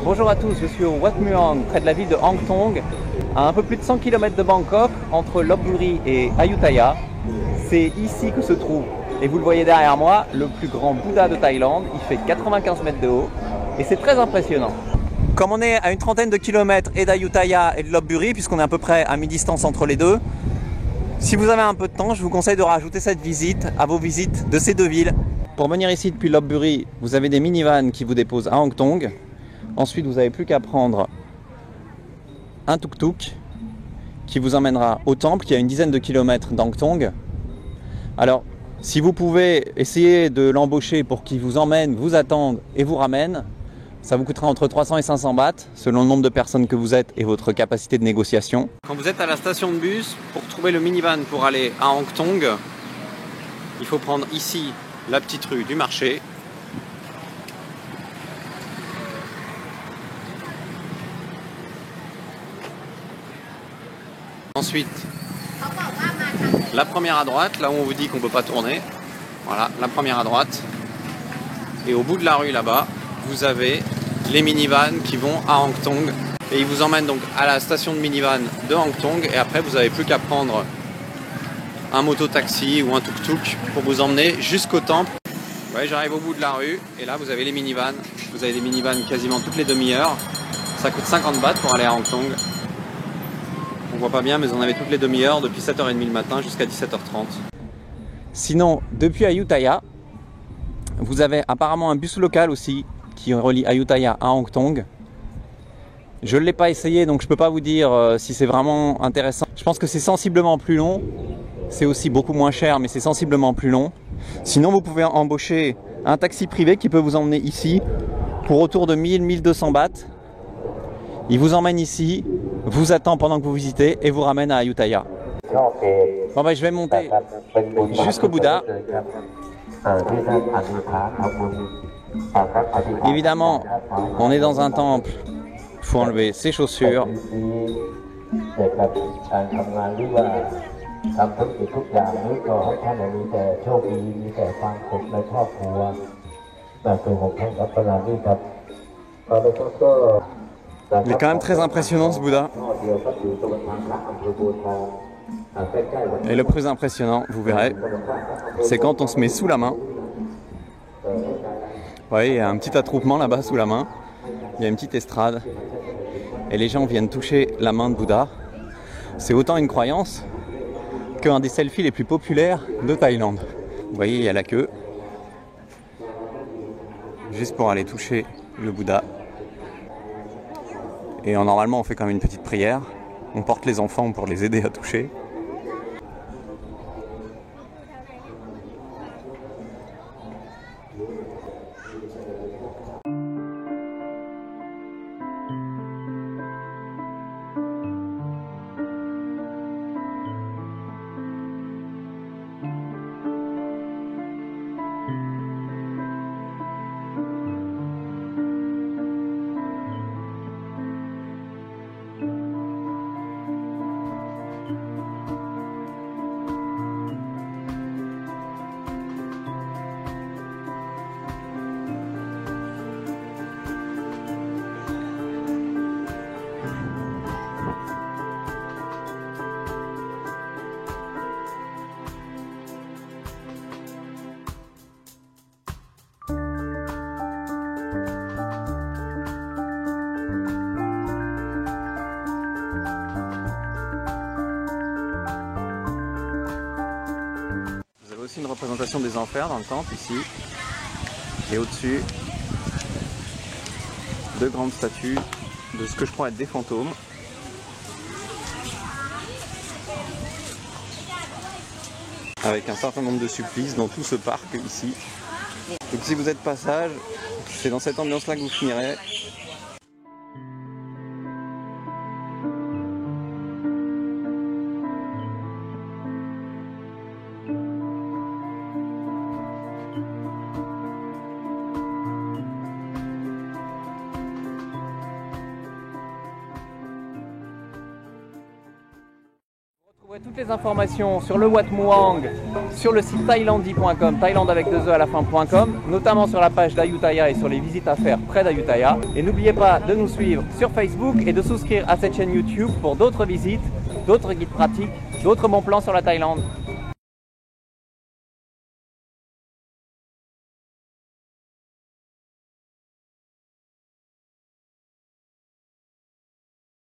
Bonjour à tous, je suis au Wat Muang, près de la ville de Hang Thong, à un peu plus de 100 km de Bangkok, entre Lopburi et Ayutthaya. C'est ici que se trouve, et vous le voyez derrière moi, le plus grand Bouddha de Thaïlande. Il fait 95 mètres de haut, et c'est très impressionnant. Comme on est à une trentaine de kilomètres et d'Ayutthaya et de Lopburi, puisqu'on est à peu près à mi-distance entre les deux, si vous avez un peu de temps, je vous conseille de rajouter cette visite à vos visites de ces deux villes. Pour venir ici depuis Lopburi, vous avez des minivans qui vous déposent à Hang Thong. Ensuite, vous n'avez plus qu'à prendre un tuk-tuk qui vous emmènera au temple, qui est à une dizaine de kilomètres d'Hang Thong. Alors, si vous pouvez essayer de l'embaucher pour qu'il vous emmène, vous attende et vous ramène, ça vous coûtera entre 300 et 500 bahts, selon le nombre de personnes que vous êtes et votre capacité de négociation. Quand vous êtes à la station de bus, pour trouver le minivan pour aller à Hang Thong, il faut prendre ici la petite rue du marché. Ensuite, la première à droite, là où on vous dit qu'on ne peut pas tourner. Voilà, la première à droite. Et au bout de la rue là-bas, vous avez les minivans qui vont à Hang Thong. Et ils vous emmènent donc à la station de minivan de Hang Thong. Et après, vous n'avez plus qu'à prendre un moto-taxi ou un tuk-tuk pour vous emmener jusqu'au temple. Ouais, j'arrive au bout de la rue et là, vous avez les minivans. Vous avez des minivans quasiment toutes les demi-heures. Ça coûte 50 bahts pour aller à Hang Thong. On voit pas bien, mais on avait toutes les demi-heures depuis 7h30 le matin jusqu'à 17h30. Sinon, depuis Ayutthaya, vous avez apparemment un bus local aussi qui relie Ayutthaya à Hang Thong. Je ne l'ai pas essayé, donc je ne peux pas vous dire si c'est vraiment intéressant. Je pense que c'est sensiblement plus long. C'est aussi beaucoup moins cher, mais c'est sensiblement plus long. Sinon, vous pouvez embaucher un taxi privé qui peut vous emmener ici pour autour de 1000-1200 bahts. Il vous emmène ici, vous attend pendant que vous visitez et vous ramène à Ayutthaya. Bon ben, je vais monter jusqu'au Bouddha. Évidemment, on est dans un temple, il faut enlever ses chaussures. Il est quand même très impressionnant ce Bouddha. Et le plus impressionnant, vous verrez, c'est quand on se met sous la main. Vous voyez, il y a un petit attroupement là-bas sous la main. Il y a une petite estrade. Et les gens viennent toucher la main de Bouddha. C'est autant une croyance qu'un des selfies les plus populaires de Thaïlande. Vous voyez, il y a la queue. Juste pour aller toucher le Bouddha. Et normalement, on fait quand même une petite prière. On porte les enfants pour les aider à toucher. Aussi une représentation des enfers dans le temple ici, et au-dessus deux grandes statues de ce que je crois être des fantômes. Avec un certain nombre de supplices dans tout ce parc ici. Donc si vous êtes passage, c'est dans cette ambiance là que vous finirez. Toutes les informations sur le Wat Muang sur le site thailandi.com, Thaïlande avec 2 E à la fin.com, notamment sur la page d'Ayutthaya et sur les visites à faire près d'Ayutthaya. Et n'oubliez pas de nous suivre sur Facebook et de souscrire à cette chaîne YouTube pour d'autres visites, d'autres guides pratiques, d'autres bons plans sur la Thaïlande.